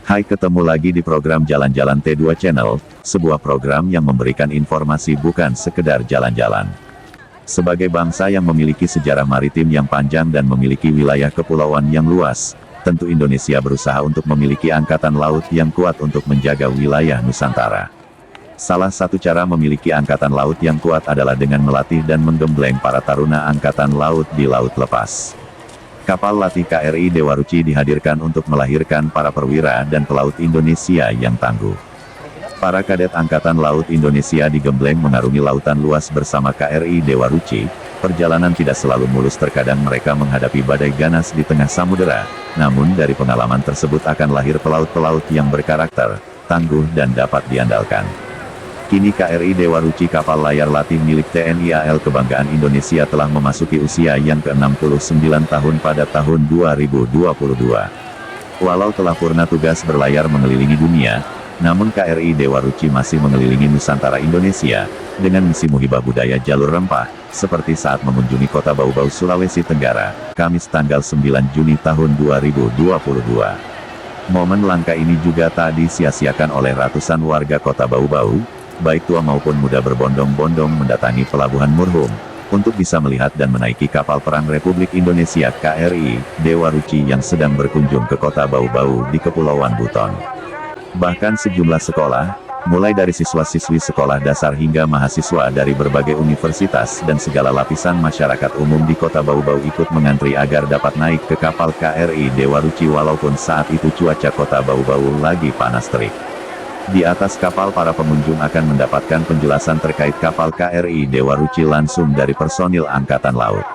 Hai, ketemu lagi di program Jalan-Jalan T2 Channel, sebuah program yang memberikan informasi bukan sekedar jalan-jalan. Sebagai bangsa yang memiliki sejarah maritim yang panjang dan memiliki wilayah kepulauan yang luas, tentu Indonesia berusaha untuk memiliki angkatan laut yang kuat untuk menjaga wilayah Nusantara. Salah satu cara memiliki angkatan laut yang kuat adalah dengan melatih dan menggembleng para taruna angkatan laut di laut lepas. Kapal latih KRI Dewa Ruci dihadirkan untuk melahirkan para perwira dan pelaut Indonesia yang tangguh. Para kadet Angkatan Laut Indonesia digembleng mengarungi lautan luas bersama KRI Dewa Ruci. Perjalanan tidak selalu mulus, terkadang mereka menghadapi badai ganas di tengah samudera. Namun dari pengalaman tersebut akan lahir pelaut-pelaut yang berkarakter, tangguh dan dapat diandalkan. Kini KRI Dewa Ruci, kapal layar latih milik TNI AL kebanggaan Indonesia, telah memasuki usia yang ke-69 tahun pada tahun 2022. Walau telah purna tugas berlayar mengelilingi dunia, namun KRI Dewa Ruci masih mengelilingi Nusantara Indonesia, dengan misi Muhibah Budaya Jalur Rempah, seperti saat mengunjungi kota Bau-Bau, Sulawesi Tenggara, Kamis tanggal 9 Juni tahun 2022. Momen langka ini juga tak disia-siakan oleh ratusan warga kota Bau-Bau, baik tua maupun muda, berbondong-bondong mendatangi Pelabuhan Murhum, untuk bisa melihat dan menaiki kapal perang Republik Indonesia KRI Dewa Ruci yang sedang berkunjung ke kota Bau-Bau di Kepulauan Buton. Bahkan sejumlah sekolah, mulai dari siswa-siswi sekolah dasar hingga mahasiswa dari berbagai universitas dan segala lapisan masyarakat umum di kota Bau-Bau ikut mengantri agar dapat naik ke kapal KRI Dewa Ruci walaupun saat itu cuaca kota Bau-Bau lagi panas terik. Di atas kapal, para pengunjung akan mendapatkan penjelasan terkait kapal KRI Dewa Ruci langsung dari personil Angkatan Laut.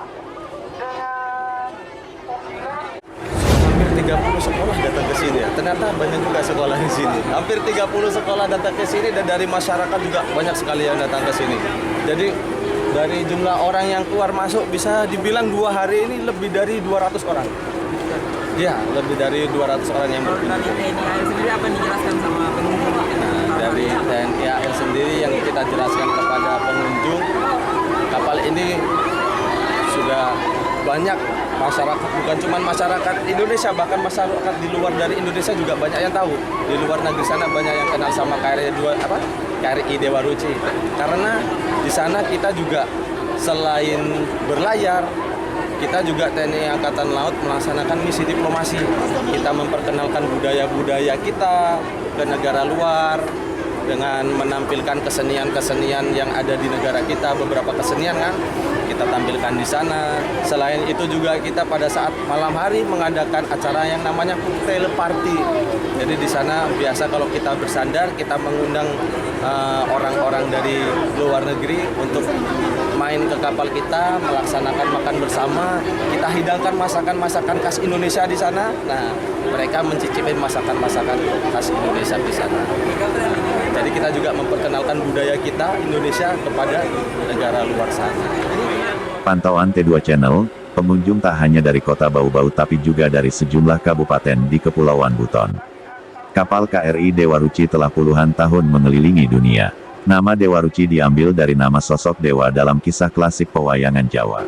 Hampir 30 sekolah datang ke sini ya. Ternyata banyak juga sekolah di sini. Hampir 30 sekolah datang ke sini, dan dari masyarakat juga banyak sekali yang datang ke sini. Jadi dari jumlah orang yang keluar masuk bisa dibilang 2 hari ini lebih dari 200 orang. Ya, lebih dari 200 orang yang berkunjung. Dari TNI AL sendiri apa yang dijelaskan sama pengunjung? Dari TNI AL sendiri yang kita jelaskan kepada pengunjung, kapal ini sudah banyak masyarakat, bukan cuma masyarakat Indonesia, bahkan masyarakat di luar dari Indonesia juga banyak yang tahu. Di luar negeri sana banyak yang kenal sama KRI Dewa Ruci. Karena di sana kita juga selain berlayar, kita juga TNI Angkatan Laut melaksanakan misi diplomasi. Kita memperkenalkan budaya-budaya kita ke negara luar dengan menampilkan kesenian-kesenian yang ada di negara kita. Beberapa kesenian kan kita tampilkan di sana. Selain itu juga kita pada saat malam hari mengadakan acara yang namanya cocktail party. Jadi di sana biasa kalau kita bersandar, kita mengundang orang-orang dari luar negeri untuk main ke kapal kita, melaksanakan makan bersama. Kita hidangkan masakan-masakan khas Indonesia di sana. Nah, mereka mencicipi masakan-masakan khas Indonesia di sana. Jadi kita juga memperkenalkan budaya kita Indonesia kepada negara luar sana. Pantauan T2 Channel, pengunjung tak hanya dari kota Bau-Bau tapi juga dari sejumlah kabupaten di Kepulauan Buton. Kapal KRI Dewa Ruci telah puluhan tahun mengelilingi dunia. Nama Dewa Ruci diambil dari nama sosok dewa dalam kisah klasik pewayangan Jawa.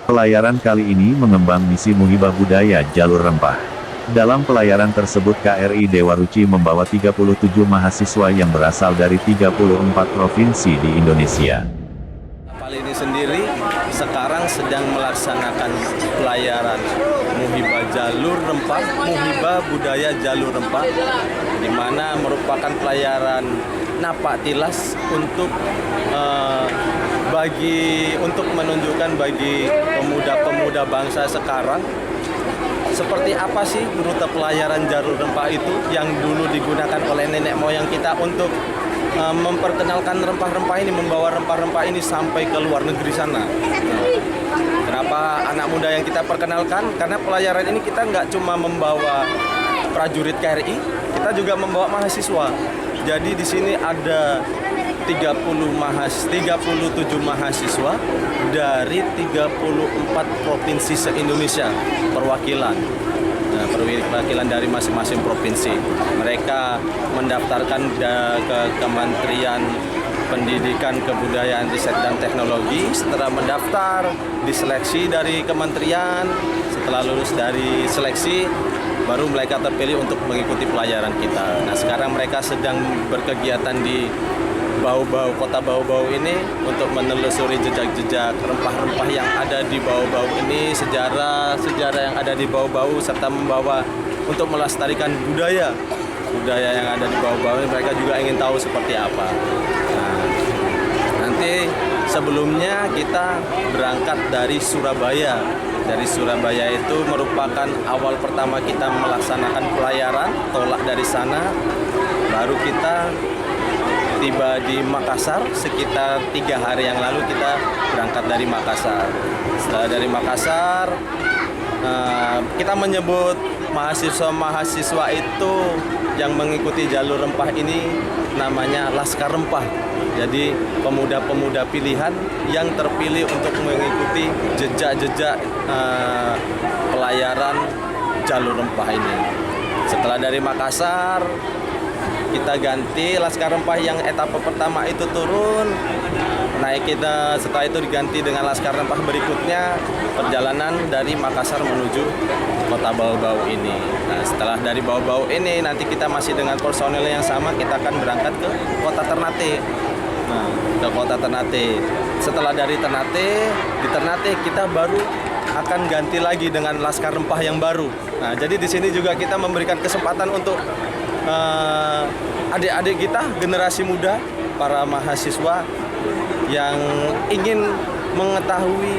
Pelayaran kali ini mengemban misi Muhibah Budaya Jalur Rempah. Dalam pelayaran tersebut KRI Dewa Ruci membawa 37 mahasiswa yang berasal dari 34 provinsi di Indonesia. Kapal ini sendiri sekarang sedang melaksanakan pelayaran Muhibah Jalur Rempah, Muhibah Budaya Jalur Rempah, di mana merupakan pelayaran napak tilas untuk menunjukkan bagi pemuda-pemuda bangsa sekarang seperti apa sih rute pelayaran Jalur Rempah itu yang dulu digunakan oleh nenek moyang kita untuk memperkenalkan rempah-rempah ini, membawa rempah-rempah ini sampai ke luar negeri sana. Kenapa anak muda yang kita perkenalkan? Karena pelayaran ini kita nggak cuma membawa prajurit KRI, kita juga membawa mahasiswa. Jadi di sini ada 37 mahasiswa dari 34 provinsi se-Indonesia perwakilan. perwakilan dari masing-masing provinsi. Mereka mendaftarkan ke Kementerian Pendidikan, Kebudayaan, Riset, dan Teknologi. Setelah mendaftar, diseleksi dari kementerian. Setelah lulus dari seleksi, baru mereka terpilih untuk mengikuti pelajaran kita. Nah, sekarang mereka sedang berkegiatan di Bau-Bau, kota Bau-Bau ini untuk menelusuri jejak-jejak rempah-rempah yang ada di Bau-Bau ini, sejarah yang ada di Bau-Bau, serta membawa untuk melestarikan budaya yang ada di Bau-Bau ini. Mereka juga ingin tahu seperti apa. Nah, nanti sebelumnya kita berangkat dari Surabaya. Dari Surabaya itu merupakan awal pertama kita melaksanakan pelayaran, tolak dari sana, baru kita tiba di Makassar. Sekitar 3 hari yang lalu kita berangkat dari Makassar. Setelah dari Makassar, kita menyebut mahasiswa-mahasiswa itu yang mengikuti jalur rempah ini namanya Laskar Rempah. Jadi pemuda-pemuda pilihan yang terpilih untuk mengikuti jejak-jejak pelayaran jalur rempah ini. Setelah dari Makassar, kita ganti Laskar Rempah yang etapa pertama itu turun, naik kita, setelah itu diganti dengan Laskar Rempah berikutnya, perjalanan dari Makassar menuju kota Bau-Bau ini. Nah, setelah dari Bau-Bau ini nanti kita masih dengan personil yang sama, kita akan berangkat ke kota Ternate. Nah, ke kota Ternate. Setelah dari Ternate, di Ternate kita baru akan ganti lagi dengan Laskar Rempah yang baru. Nah, jadi di sini juga kita memberikan kesempatan untuk adik-adik kita, generasi muda, para mahasiswa yang ingin mengetahui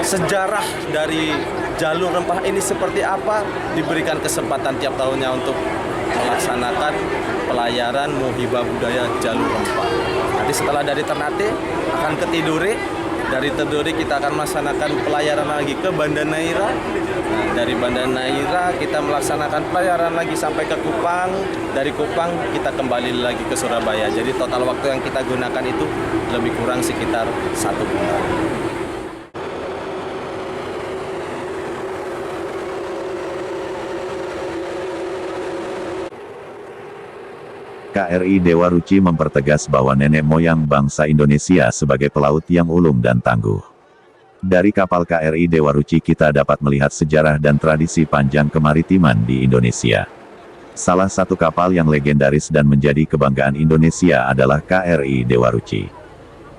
sejarah dari jalur rempah ini seperti apa, diberikan kesempatan tiap tahunnya untuk melaksanakan pelayaran Muhibah Budaya Jalur Rempah. Nanti setelah dari Ternate akan ke Tidore. Dari Tidore kita akan melaksanakan pelayaran lagi ke Banda Neira. Nah, dari Banda Neira kita melaksanakan pelayaran lagi sampai ke Kupang. Dari Kupang kita kembali lagi ke Surabaya. Jadi total waktu yang kita gunakan itu lebih kurang sekitar 1 bulan. KRI Dewa Ruci mempertegas bahwa nenek moyang bangsa Indonesia sebagai pelaut yang ulung dan tangguh. Dari kapal KRI Dewa Ruci kita dapat melihat sejarah dan tradisi panjang kemaritiman di Indonesia. Salah satu kapal yang legendaris dan menjadi kebanggaan Indonesia adalah KRI Dewa Ruci.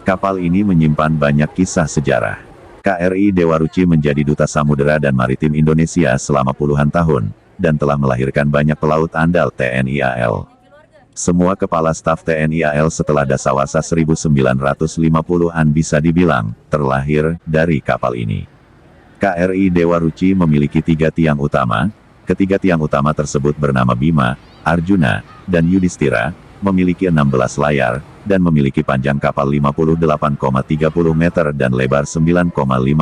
Kapal ini menyimpan banyak kisah sejarah. KRI Dewa Ruci menjadi duta samudera dan maritim Indonesia selama puluhan tahun, dan telah melahirkan banyak pelaut andal TNI AL. Semua kepala staf TNI AL setelah dasawarsa 1950-an bisa dibilang terlahir dari kapal ini. KRI Dewa Ruci memiliki 3 tiang utama. Ketiga tiang utama tersebut bernama Bima, Arjuna, dan Yudhistira, memiliki 16 layar, dan memiliki panjang kapal 58,30 meter dan lebar 9,5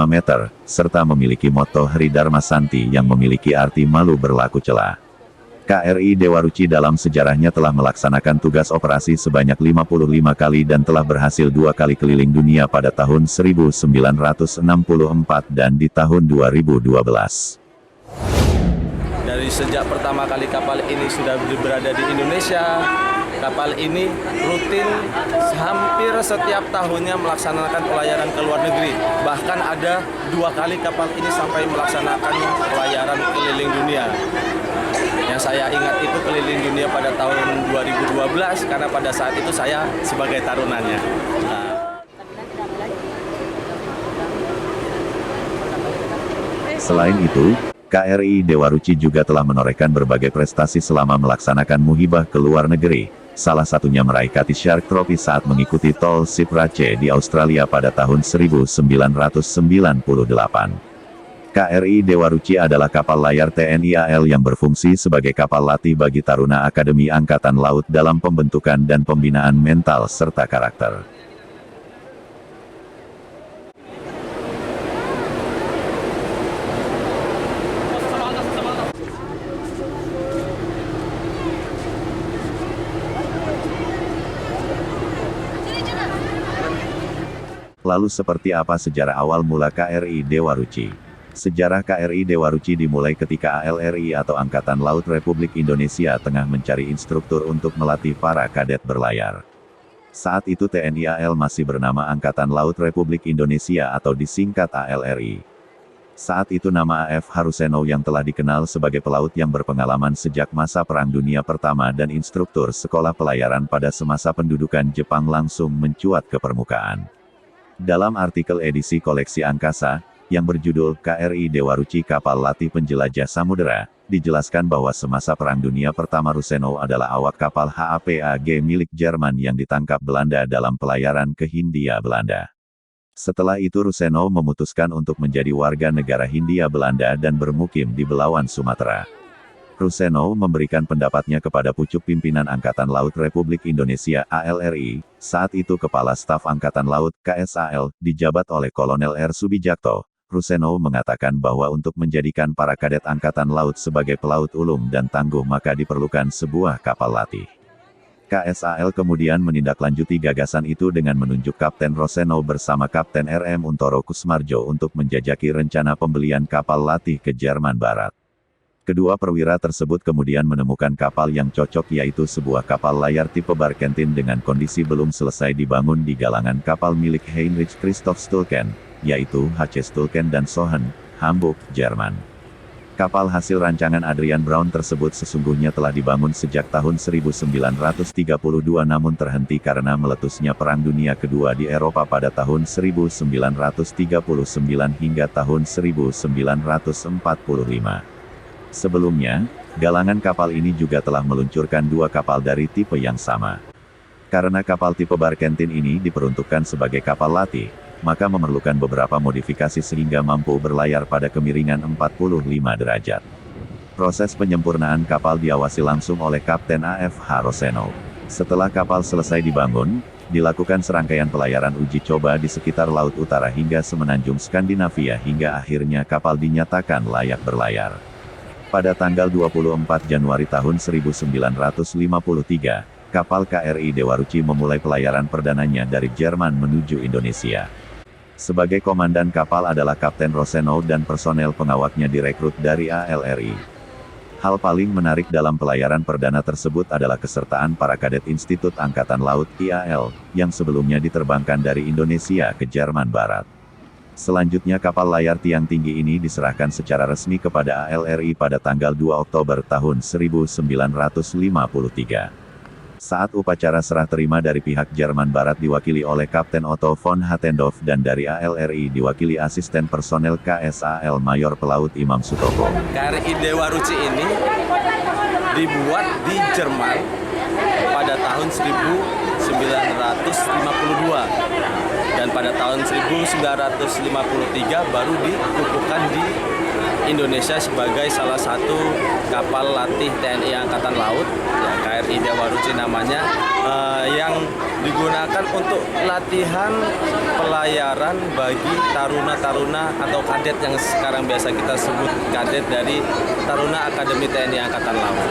meter, serta memiliki moto Hri Dharma Santi yang memiliki arti malu berlaku celah. KRI Dewa Ruci dalam sejarahnya telah melaksanakan tugas operasi sebanyak 55 kali dan telah berhasil 2 kali keliling dunia pada tahun 1964 dan di tahun 2012. Dari sejak pertama kali kapal ini sudah berada di Indonesia, kapal ini rutin hampir setiap tahunnya melaksanakan pelayaran ke luar negeri. Bahkan ada 2 kali kapal ini sampai melaksanakan pelayaran keliling dunia. Yang saya ingat itu keliling dunia pada tahun 2012 karena pada saat itu saya sebagai tarunanya. Selain itu, KRI Dewa Ruci juga telah menorehkan berbagai prestasi selama melaksanakan muhibah ke luar negeri. Salah satunya meraih Kati Shark Trophy saat mengikuti Tall Ship Race di Australia pada tahun 1998. KRI Dewa Ruci adalah kapal layar TNI AL yang berfungsi sebagai kapal latih bagi taruna Akademi Angkatan Laut dalam pembentukan dan pembinaan mental serta karakter. Lalu seperti apa sejarah awal mula KRI Dewa Ruci? Sejarah KRI Dewa Ruci dimulai ketika ALRI atau Angkatan Laut Republik Indonesia tengah mencari instruktur untuk melatih para kadet berlayar. Saat itu TNI AL masih bernama Angkatan Laut Republik Indonesia atau disingkat ALRI. Saat itu nama A.F. Haruseno yang telah dikenal sebagai pelaut yang berpengalaman sejak masa Perang Dunia Pertama dan instruktur sekolah pelayaran pada semasa pendudukan Jepang langsung mencuat ke permukaan. Dalam artikel edisi koleksi Angkasa, yang berjudul KRI Dewa Ruci Kapal Latih Penjelajah Samudera, dijelaskan bahwa semasa Perang Dunia Pertama Ruseno adalah awak kapal HAPAG milik Jerman yang ditangkap Belanda dalam pelayaran ke Hindia Belanda. Setelah itu Ruseno memutuskan untuk menjadi warga negara Hindia Belanda dan bermukim di Belawan Sumatera. Ruseno memberikan pendapatnya kepada pucuk pimpinan Angkatan Laut Republik Indonesia ALRI, saat itu Kepala Staf Angkatan Laut KSAL, dijabat oleh Kolonel R. Subijakto. Ruseno mengatakan bahwa untuk menjadikan para kadet Angkatan Laut sebagai pelaut ulung dan tangguh maka diperlukan sebuah kapal latih. KSAL kemudian menindaklanjuti gagasan itu dengan menunjuk Kapten Roseno bersama Kapten RM Untoro Kusmarjo untuk menjajaki rencana pembelian kapal latih ke Jerman Barat. Kedua perwira tersebut kemudian menemukan kapal yang cocok yaitu sebuah kapal layar tipe Barkentin dengan kondisi belum selesai dibangun di galangan kapal milik Heinrich Christoph Stulken, yaitu HC Stulken dan Sohen, Hamburg, Jerman. Kapal hasil rancangan Adrian Brown tersebut sesungguhnya telah dibangun sejak tahun 1932 namun terhenti karena meletusnya Perang Dunia Kedua di Eropa pada tahun 1939 hingga tahun 1945. Sebelumnya, galangan kapal ini juga telah meluncurkan dua kapal dari tipe yang sama. Karena kapal tipe Barkentin ini diperuntukkan sebagai kapal latih, maka memerlukan beberapa modifikasi sehingga mampu berlayar pada kemiringan 45 derajat. Proses penyempurnaan kapal diawasi langsung oleh Kapten A.F. Haruseno. Setelah kapal selesai dibangun, dilakukan serangkaian pelayaran uji coba di sekitar Laut Utara hingga semenanjung Skandinavia hingga akhirnya kapal dinyatakan layak berlayar. Pada tanggal 24 Januari tahun 1953, kapal KRI Dewa Ruci memulai pelayaran perdananya dari Jerman menuju Indonesia. Sebagai komandan kapal adalah Kapten Roseno dan personel pengawaknya direkrut dari ALRI. Hal paling menarik dalam pelayaran perdana tersebut adalah kesertaan para kadet Institut Angkatan Laut IAL, yang sebelumnya diterbangkan dari Indonesia ke Jerman Barat. Selanjutnya kapal layar tiang tinggi ini diserahkan secara resmi kepada ALRI pada tanggal 2 Oktober tahun 1953. Saat upacara serah terima dari pihak Jerman Barat diwakili oleh Kapten Otto von Hattendorf dan dari ALRI diwakili asisten personel KSAL Mayor Pelaut Imam Sutopo. KRI Dewa Ruci ini dibuat di Jerman pada tahun 1952 dan pada tahun 1953 baru dikukuhkan di Indonesia sebagai salah satu kapal latih TNI Angkatan Laut, ya, KRI Dewa Ruci namanya, yang digunakan untuk latihan pelayaran bagi taruna-taruna atau kadet yang sekarang biasa kita sebut kadet dari Taruna Akademi TNI Angkatan Laut.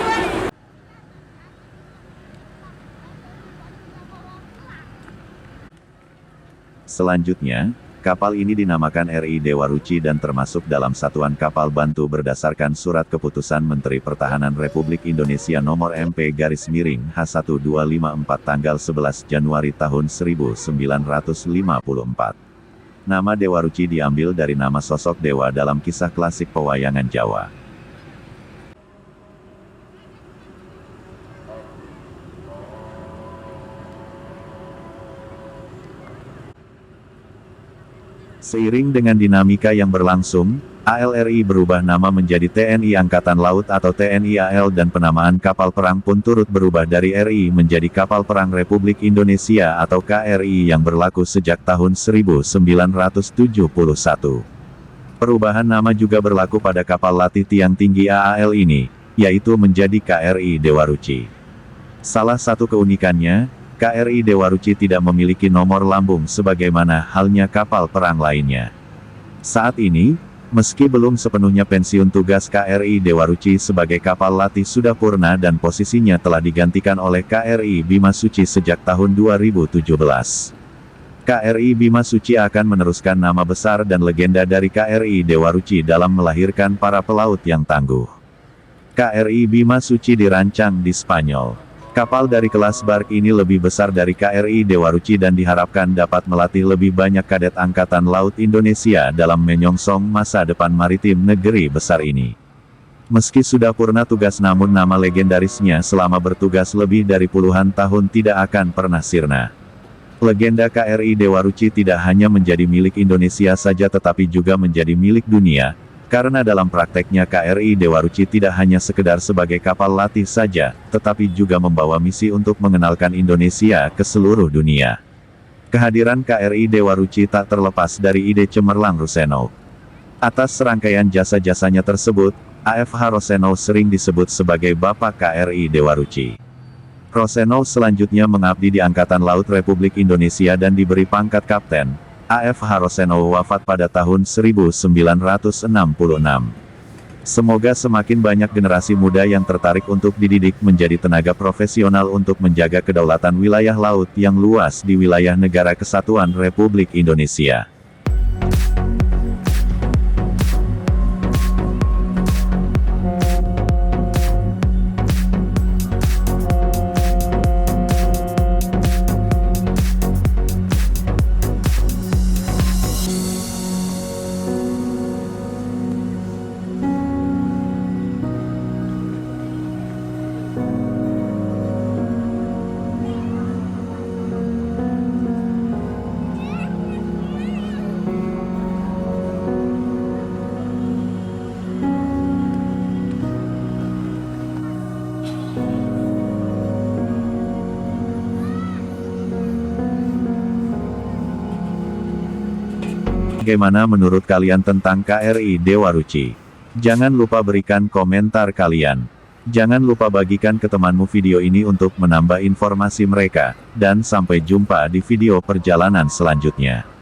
Selanjutnya, kapal ini dinamakan RI Dewa Ruci dan termasuk dalam Satuan Kapal Bantu berdasarkan Surat Keputusan Menteri Pertahanan Republik Indonesia Nomor MP/H1254 tanggal 11 Januari tahun 1954. Nama Dewa Ruci diambil dari nama sosok dewa dalam kisah klasik pewayangan Jawa. Seiring dengan dinamika yang berlangsung, ALRI berubah nama menjadi TNI Angkatan Laut atau TNI AL dan penamaan kapal perang pun turut berubah dari RI menjadi Kapal Perang Republik Indonesia atau KRI yang berlaku sejak tahun 1971. Perubahan nama juga berlaku pada kapal latih tiang tinggi AAL ini, yaitu menjadi KRI Dewa Ruci. Salah satu keunikannya, KRI Dewa Ruci tidak memiliki nomor lambung sebagaimana halnya kapal perang lainnya. Saat ini, meski belum sepenuhnya pensiun tugas KRI Dewa Ruci sebagai kapal latih sudah purna dan posisinya telah digantikan oleh KRI Bima Suci sejak tahun 2017. KRI Bima Suci akan meneruskan nama besar dan legenda dari KRI Dewa Ruci dalam melahirkan para pelaut yang tangguh. KRI Bima Suci dirancang di Spanyol. Kapal dari kelas Bark ini lebih besar dari KRI Dewa Ruci dan diharapkan dapat melatih lebih banyak kadet Angkatan Laut Indonesia dalam menyongsong masa depan maritim negeri besar ini. Meski sudah purna tugas namun nama legendarisnya selama bertugas lebih dari puluhan tahun tidak akan pernah sirna. Legenda KRI Dewa Ruci tidak hanya menjadi milik Indonesia saja tetapi juga menjadi milik dunia, karena dalam prakteknya KRI Dewa Ruci tidak hanya sekedar sebagai kapal latih saja, tetapi juga membawa misi untuk mengenalkan Indonesia ke seluruh dunia. Kehadiran KRI Dewa Ruci tak terlepas dari ide cemerlang Rosenau. Atas serangkaian jasa-jasanya tersebut, AFH Rosenau sering disebut sebagai Bapak KRI Dewa Ruci. Rosenau selanjutnya mengabdi di Angkatan Laut Republik Indonesia dan diberi pangkat Kapten. AFH Rosenau wafat pada tahun 1966. Semoga semakin banyak generasi muda yang tertarik untuk dididik menjadi tenaga profesional untuk menjaga kedaulatan wilayah laut yang luas di wilayah Negara Kesatuan Republik Indonesia. Bagaimana menurut kalian tentang KRI Dewa Ruci? Jangan lupa berikan komentar kalian. Jangan lupa bagikan ke temanmu video ini untuk menambah informasi mereka, dan sampai jumpa di video perjalanan selanjutnya.